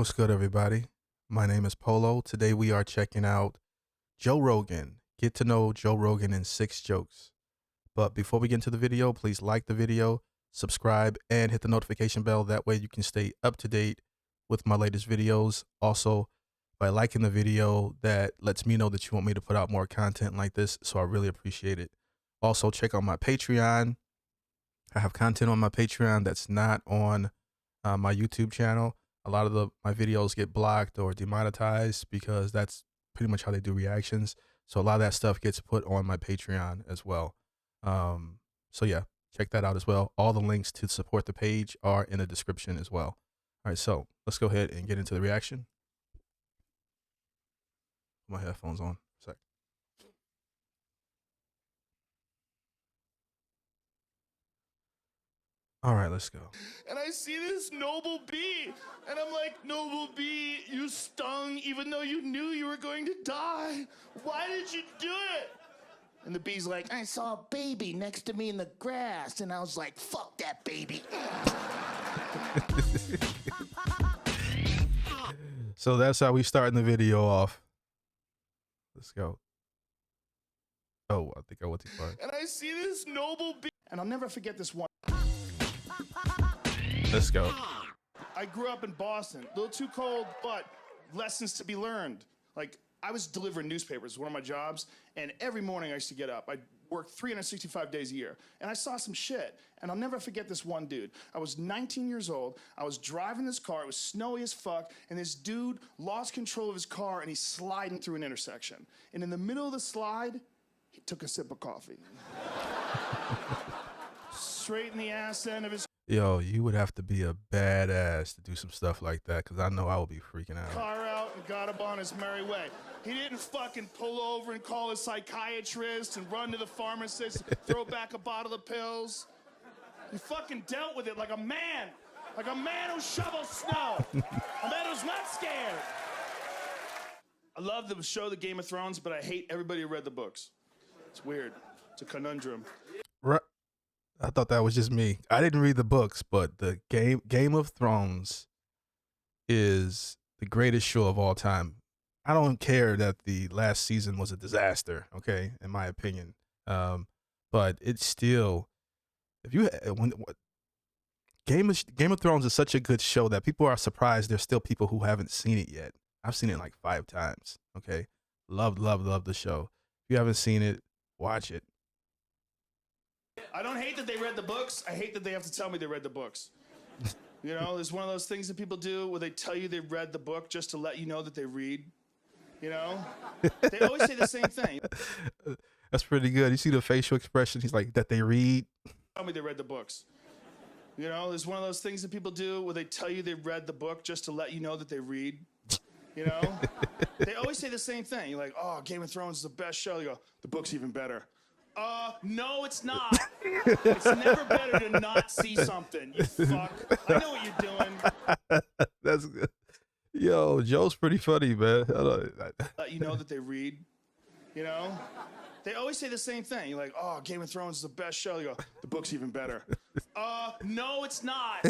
What's good, everybody? My name is Polo. Today we are checking out Joe Rogan. Get to know Joe Rogan in 6 jokes. But before we get into the video, please like the video, subscribe, and hit the notification bell. That way you can stay up to date with my latest videos. Also, by liking the video, that lets me know that you want me to put out more content like this, so I really appreciate it. Also, check out my Patreon. I have content on my Patreon that's not on my YouTube channel. A lot of my videos get blocked or demonetized because that's pretty much how they do reactions. So a lot of that stuff gets put on my Patreon as well. So yeah, check that out as well. All the links to support the page are in the description as well. All right, so let's go ahead and get into the reaction. Put my headphones on. Sec. All right, let's go. And I see this noble bee, and I'm like, noble bee, you stung even though you knew you were going to die. Why did you do it? And the bee's like, I saw a baby next to me in the grass, and I was like, fuck that baby. So that's how we starting the video off. Let's go. Oh, I think I went too far. And I see this noble bee, and I'll never forget this one. Let's go. I grew up in Boston, a little too cold, but lessons to be learned. Like, I was delivering newspapers, one of my jobs, and every morning I used to get up. I worked 365 days a year, and I saw some shit, and I'll never forget this one dude. I was 19 years old, I was driving this car, it was snowy as fuck, and this dude lost control of his car, and he's sliding through an intersection. And in the middle of the slide, he took a sip of coffee. Straight in the ass end of his Yo, you would have to be a badass to do some stuff like that, because I know I would be freaking out. car out and got up on his merry way. He didn't fucking pull over and call a psychiatrist and run to the pharmacist, throw back a bottle of pills. He fucking dealt with it like a man who shovels snow, a man who's not scared. I love the show The Game of Thrones, but I hate everybody who read the books. It's weird. It's a conundrum. Right. I thought that was just me. I didn't read the books, but the Game of Thrones is the greatest show of all time. I don't care that the last season was a disaster, okay, in my opinion. But it's still, if you Game of Thrones is such a good show that people are surprised there's still people who haven't seen it yet. I've seen it like 5 times, okay? Love the show. If you haven't seen it, watch it. I don't hate that they read the books. I hate that they have to tell me they read the books. You know, there's one of those things that people do where they tell you they read the book just to let you know that they read. You know? They always say the same thing. That's pretty good. You see the facial expression? He's like, that they read. Tell me they read the books. You know, there's one of those things that people do where they tell you they read the book just to let you know that they read. You know? They always say the same thing. You're like, oh, Game of Thrones is the best show. You go, the book's even better. No, it's not. It's never better to not see something, you fuck. I know what you're doing. That's good. Yo, Joe's pretty funny, man. Let you know that they read, you know? They always say the same thing. You're like, oh, Game of Thrones is the best show. You go, the book's even better. No, it's not.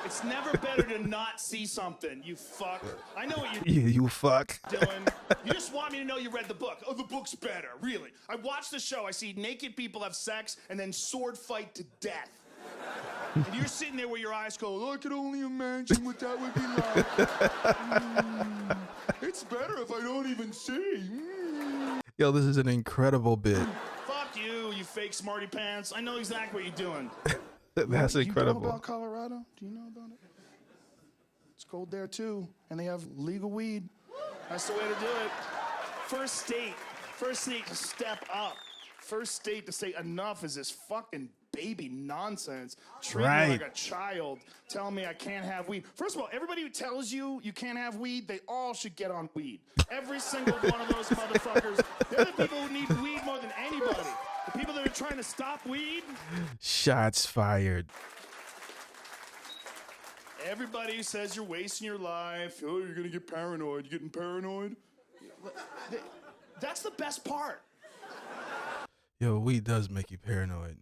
It's never better to not see something, you fuck. I know what you're you fuck. doing. You just want me to know you read the book. Oh, the book's better, really. I watch the show, I see naked people have sex and then sword fight to death. And you're sitting there with your eyes go, oh, I could only imagine what that would be like. It's better if I don't even see. Yo, this is an incredible bit. Fuck you, you fake smarty pants. I know exactly what you're doing. That's incredible. Do you know about Colorado? Do you know about it? It's cold there too, and they have legal weed. That's the way to do it. First state to step up. First state to say enough is this fucking baby nonsense. Treat me like a child. Telling me I can't have weed. First of all, everybody who tells you you can't have weed, they all should get on weed. Every single one of those motherfuckers. They're the people who need weed more than anybody. The people that are trying to stop weed. Shots fired. Everybody who says you're wasting your life. Oh, you're gonna get paranoid. You getting paranoid? That's the best part. Yo, weed does make you paranoid.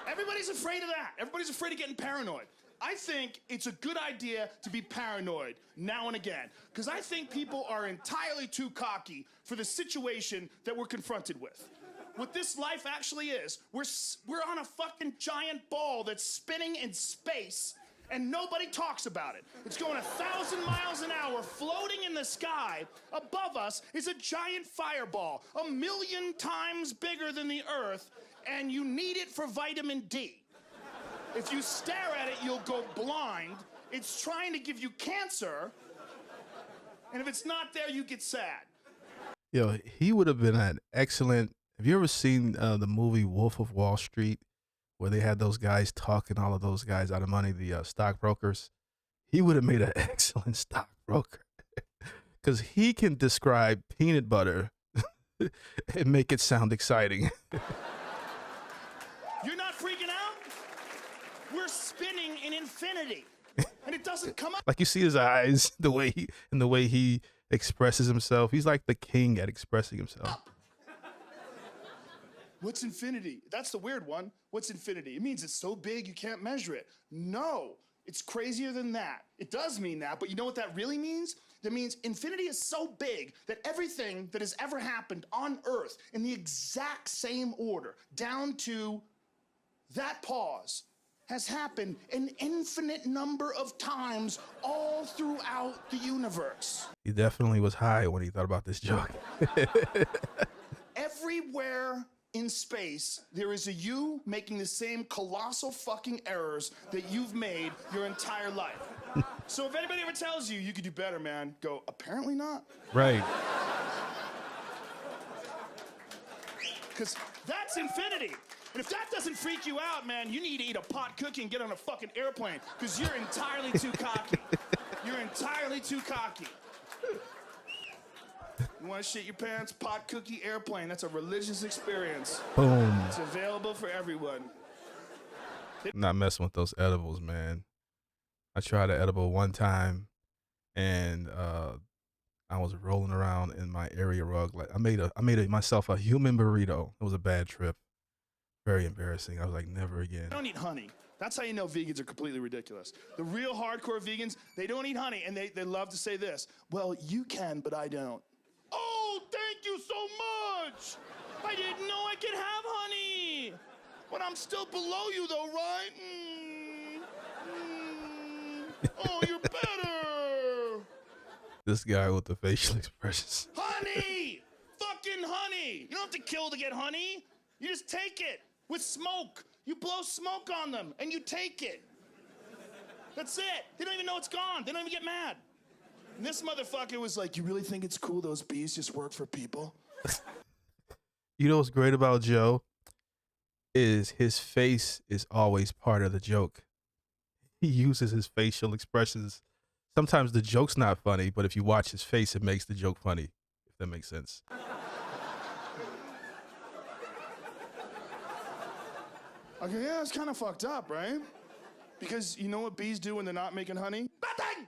Everybody's afraid of that. Everybody's afraid of getting paranoid. I think it's a good idea to be paranoid now and again, because I think people are entirely too cocky for the situation that we're confronted with. What this life actually is, we're on a fucking giant ball that's spinning in space, and nobody talks about it. It's going 1,000 miles an hour, floating in the sky. Above us is a giant fireball, 1,000,000 times bigger than the Earth, and you need it for vitamin D. If you stare at it, you'll go blind. It's trying to give you cancer, and if it's not there, you get sad. Yo, he would have been an excellent. Have you ever seen the movie Wolf of Wall Street, where they had those guys talking all of those guys out of money, the stockbrokers? He would have made an excellent stockbroker because he can describe peanut butter and make it sound exciting. You're not freaking out? We're spinning in infinity, and it doesn't come up. Like you see his eyes, the way he expresses himself. He's like the king at expressing himself. What's infinity? That's the weird one. What's infinity? It means it's so big you can't measure it. No, it's crazier than that. It does mean that, but you know what that really means? That means infinity is so big that everything that has ever happened on Earth in the exact same order, down to that pause, has happened an infinite number of times all throughout the universe. He definitely was high when he thought about this joke. Everywhere in space, there is a you making the same colossal fucking errors that you've made your entire life. So if anybody ever tells you you could do better, man, go, apparently not. Right. Because that's infinity. And if that doesn't freak you out, man, you need to eat a pot cookie and get on a fucking airplane, because you're entirely too cocky. You're entirely too cocky. You want to shit your pants? Pot cookie airplane. That's a religious experience. Boom. It's available for everyone. I'm not messing with those edibles, man. I tried an edible one time, and I was rolling around in my area rug. Like I made myself a human burrito. It was a bad trip. Very embarrassing. I was like, never again. They don't eat honey. That's how you know vegans are completely ridiculous. The real hardcore vegans, they don't eat honey, and they love to say this. Well, you can, but I don't. Oh, thank you so much. I didn't know I could have honey. But I'm still below you, though, right? Oh, you're better. This guy with the facial expressions. Honey! Fucking honey! You don't have to kill to get honey. You just take it with smoke. You blow smoke on them, and you take it. That's it. They don't even know it's gone. They don't even get mad. And this motherfucker was like, you really think it's cool those bees just work for people? You know what's great about Joe? Is his face is always part of the joke. He uses his facial expressions. Sometimes the joke's not funny, but if you watch his face, it makes the joke funny, if that makes sense. Okay, yeah, it's kind of fucked up, right? Because you know what bees do when they're not making honey? Nothing!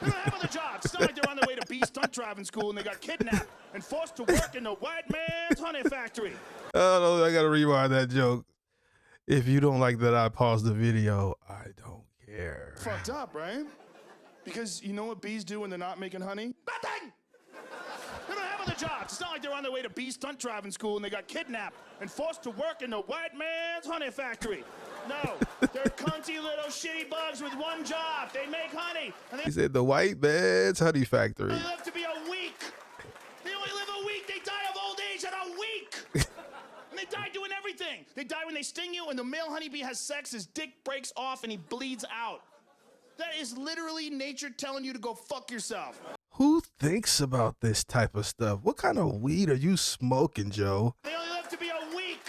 They don't have other jobs. It's not like they're on their way to bee stunt driving school and they got kidnapped and forced to work in the white man's honey factory. Oh, no, I gotta rewind that joke. If you don't like that I paused the video, I don't care. Fucked up, right? Because you know what bees do when they're not making honey? Nothing! They don't have other jobs. It's not like they're on their way to bee stunt driving school and they got kidnapped and forced to work in the white man's honey factory. No, they're cunty little shitty bugs with one job. They make honey. And He said the white man's honey factory. they live to be a week. They only live a week. They die of old age in a week. And they die doing everything. They die when they sting you, and the male honeybee has sex, his dick breaks off, and he bleeds out. That is literally nature telling you to go fuck yourself. Who thinks about this type of stuff? What kind of weed are you smoking, Joe? They only live to be a week.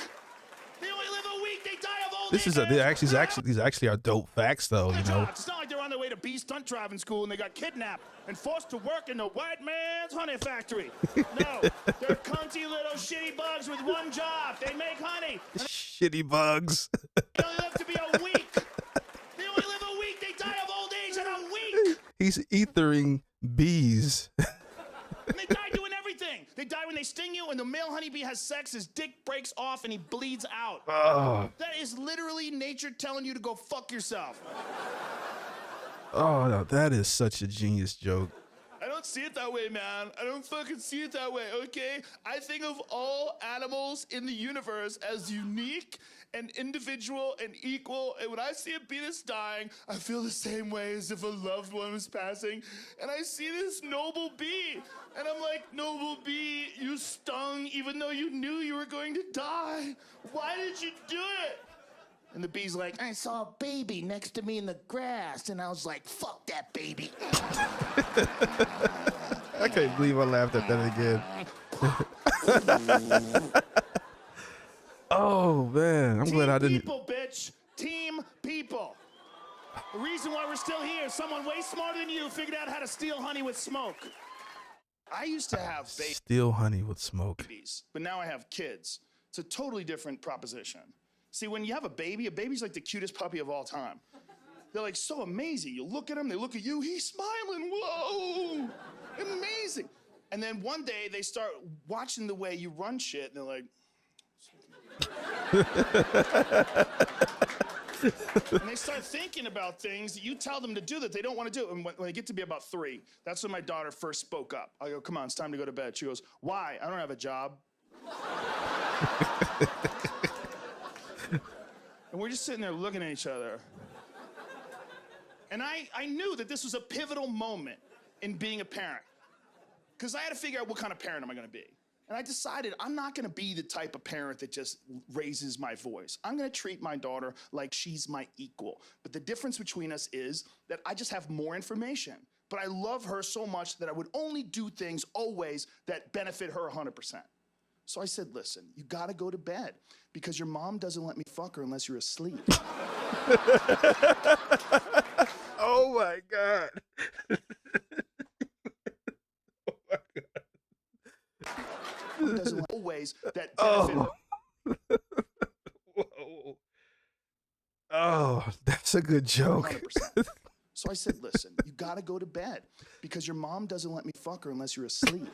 They only live a week. They die of old This age. is these actually are dope facts, though. You know. It's not like they're on their way to bee stunt driving school and they got kidnapped and forced to work in the white man's honey factory. No, they're cunty little shitty bugs with one job. They make honey. Shitty bugs. They only live to be a week. They only live a week. They die of old age in a week. He's ethering bees. And they die doing everything. They die when they sting you, and the male honeybee has sex, his dick breaks off, and he bleeds out. That is literally nature telling you to go fuck yourself. Oh, no, that is such a genius joke. I don't see it that way, man. I don't fucking see it that way, okay? I think of all animals in the universe as unique and individual and equal. And when I see a bee that's dying, I feel the same way as if a loved one was passing. And I see this noble bee. And I'm like, noble bee, you stung even though you knew you were going to die. Why did you do it? And the bee's like, I saw a baby next to me in the grass. And I was like, fuck that baby. I can't believe I laughed at that again. Oh, man. I'm glad I didn't. Team people, bitch. Team people. The reason why we're still here, someone way smarter than you figured out how to steal honey with smoke. I used to have Steal honey with smoke. babies, but now I have kids. It's a totally different proposition. See, when you have a baby's like the cutest puppy of all time. They're like so amazing. You look at them, they look at you, he's smiling, whoa, amazing. And then one day they start watching the way you run shit, and they're like, and they start thinking about things that you tell them to do that they don't want to do. And when they get to be about 3, that's when my daughter first spoke up. I go, come on, it's time to go to bed. She goes, why? I don't have a job. And we're just sitting there looking at each other. And I knew that this was a pivotal moment in being a parent. Because I had to figure out what kind of parent am I going to be. And I decided I'm not going to be the type of parent that just raises my voice. I'm going to treat my daughter like she's my equal. But the difference between us is that I just have more information. But I love her so much that I would only do things always that benefit her 100%. So I said, listen, you got to go to bed because your mom doesn't let me fuck her unless you're asleep. Oh, my God. Doesn't always that benefit her. Whoa. Oh, that's a good joke. 100%. So I said, listen, you got to go to bed because your mom doesn't let me fuck her unless you're asleep.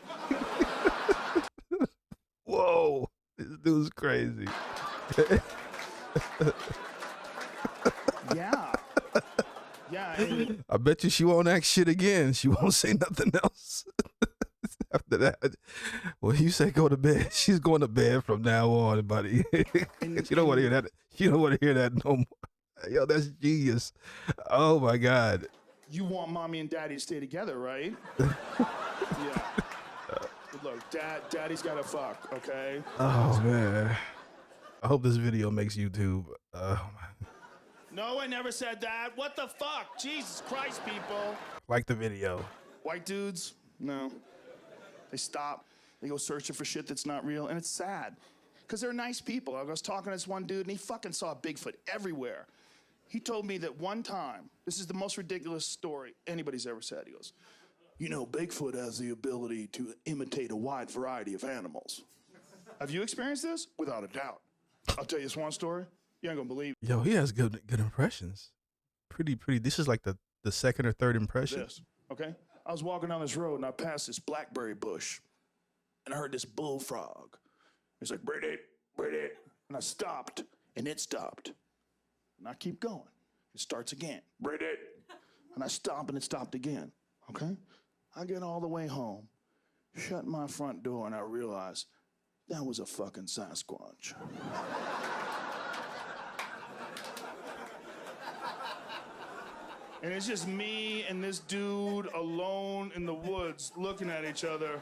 Whoa, this dude's crazy. Yeah. Yeah. I bet you she won't act shit again. She won't say nothing else. After that, when you say go to bed, she's going to bed from now on, buddy. You don't want to hear that. You don't want to hear that no more. Yo, that's genius. Oh my God. You want mommy and daddy to stay together, right? Yeah. But look, daddy's got to fuck, okay? Oh man. I hope this video makes YouTube. No, I never said that. What the fuck? Jesus Christ, people. Like the video. White dudes, no. They stop. They go searching for shit that's not real, and it's sad. Because they're nice people. I was talking to this one dude, and he fucking saw Bigfoot everywhere. He told me that one time, this is the most ridiculous story anybody's ever said. He goes, you know, Bigfoot has the ability to imitate a wide variety of animals. Have you experienced this? Without a doubt. I'll tell you this one story. You ain't gonna believe it. Yo, he has good impressions. Pretty. This is like the second or third impression. This, okay? I was walking down this road, and I passed this blackberry bush, and I heard this bullfrog. He's like, Brady. And I stopped, and it stopped. And I keep going. It starts again. Brady. And I stop, and it stopped again. Okay? I get all the way home, shut my front door, and I realize that was a fucking Sasquatch. And it's just me and this dude alone in the woods looking at each other.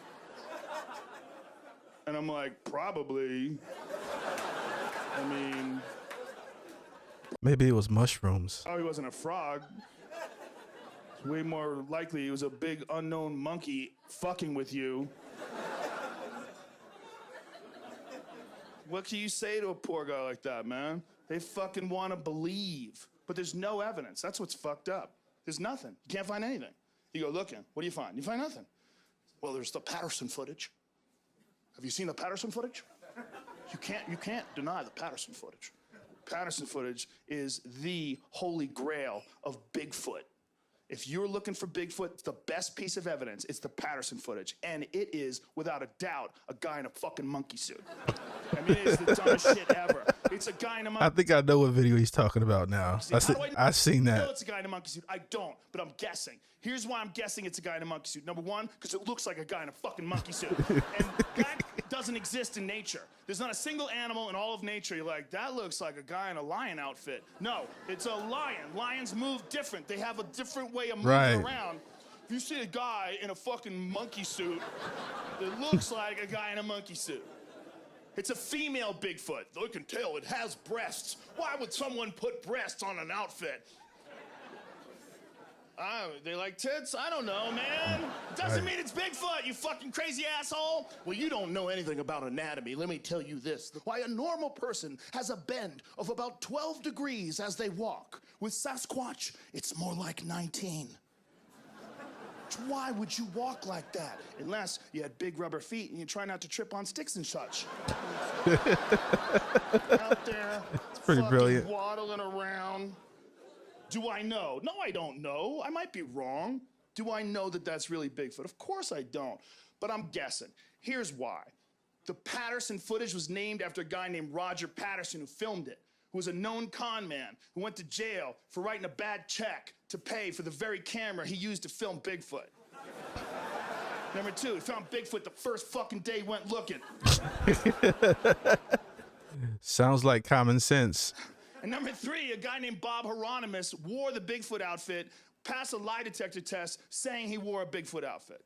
And I'm like, probably. I mean... Maybe it was mushrooms. Oh, he wasn't a frog. It's way more likely he was a big unknown monkey fucking with you. What can you say to a poor guy like that, man? They fucking want to believe. But there's no evidence. That's what's fucked up. There's nothing. You can't find anything. You go looking. What do you find? You find nothing. Well, there's the Patterson footage. Have you seen the Patterson footage? You can't deny the Patterson footage. Patterson footage is the holy grail of Bigfoot. If you're looking for Bigfoot, the best piece of evidence, it's the Patterson footage. And it is, without a doubt, a guy in a fucking monkey suit. I mean, it is the dumbest shit ever. It's a guy in a monkey suit. I think I know what video he's talking about now. I've seen that. I know it's a guy in a monkey suit. I don't, but I'm guessing. Here's why I'm guessing it's a guy in a monkey suit. Number one, because it looks like a guy in a fucking monkey suit. And that doesn't exist in nature. There's not a single animal in all of nature you're like, that looks like a guy in a lion outfit. No, it's a lion. Lions move different. They have a different way of moving around. If you see a guy in a fucking monkey suit, it looks like a guy in a monkey suit. It's a female Bigfoot. Though you can tell it has breasts. Why would someone put breasts on an outfit? They like tits? I don't know, man. Doesn't mean it's Bigfoot, you fucking crazy asshole. Well, you don't know anything about anatomy. Let me tell you this. Why a normal person has a bend of about 12 degrees as they walk. With Sasquatch, it's more like 19. Why would you walk like that? Unless you had big rubber feet and you try not to trip on sticks and such. Out there, it's pretty brilliant. Waddling around. Do I know? No, I don't know. I might be wrong. Do I know that that's really Bigfoot? Of course I don't, but I'm guessing. Here's why. The Patterson footage was named after a guy named Roger Patterson who filmed it, who was a known con man who went to jail for writing a bad check to pay for the very camera he used to film Bigfoot. Number two, he found Bigfoot the first fucking day he went looking. Sounds like common sense. And number three, a guy named Bob Hieronymus wore the Bigfoot outfit, passed a lie detector test saying he wore a Bigfoot outfit.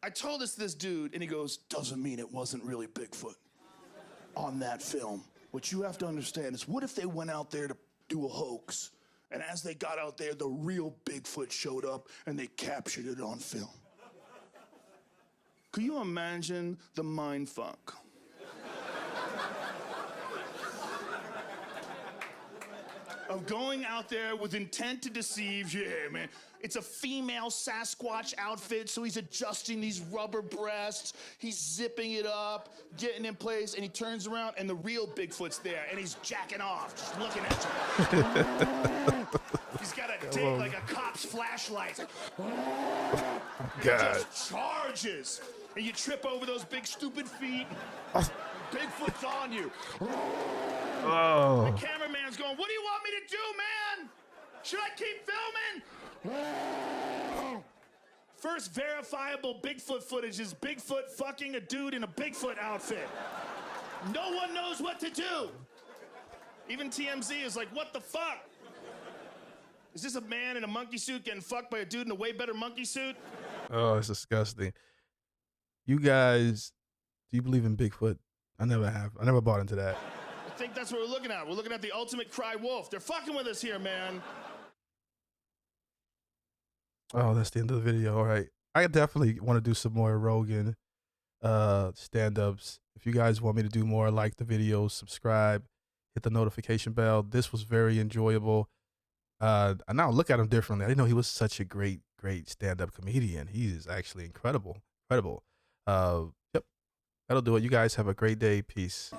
I told this to this dude, and he goes, doesn't mean it wasn't really Bigfoot on that film. What you have to understand is, what if they went out there to do a hoax, and as they got out there, the real Bigfoot showed up, and they captured it on film? Could you imagine the mind fuck? Of going out there with intent to deceive. Yeah, man. It's a female Sasquatch outfit, so he's adjusting these rubber breasts. He's zipping it up, getting in place, and he turns around, and the real Bigfoot's there, and he's jacking off, just looking at you. He's got a dick like a cop's flashlight. God. He just charges, and you trip over those big stupid feet. Bigfoot's on you. Oh. The cameraman's going, what do you want me to do, man? Should I keep filming? First verifiable Bigfoot footage is Bigfoot fucking a dude in a Bigfoot outfit. No one knows what to do. Even TMZ is like, what the fuck? Is this a man in a monkey suit getting fucked by a dude in a way better monkey suit? Oh, it's disgusting. You guys, do you believe in Bigfoot? I never have. I never bought into that. I think that's what we're looking at. We're looking at the ultimate cry wolf. They're fucking with us here, man. Oh, that's the end of the video. All right. I definitely want to do some more Rogan stand-ups. If you guys want me to do more, like the video, subscribe, hit the notification bell. This was very enjoyable. I now look at him differently. I didn't know he was such a great stand-up comedian. He is actually incredible. Yep. That'll do it. You guys have a great day. Peace.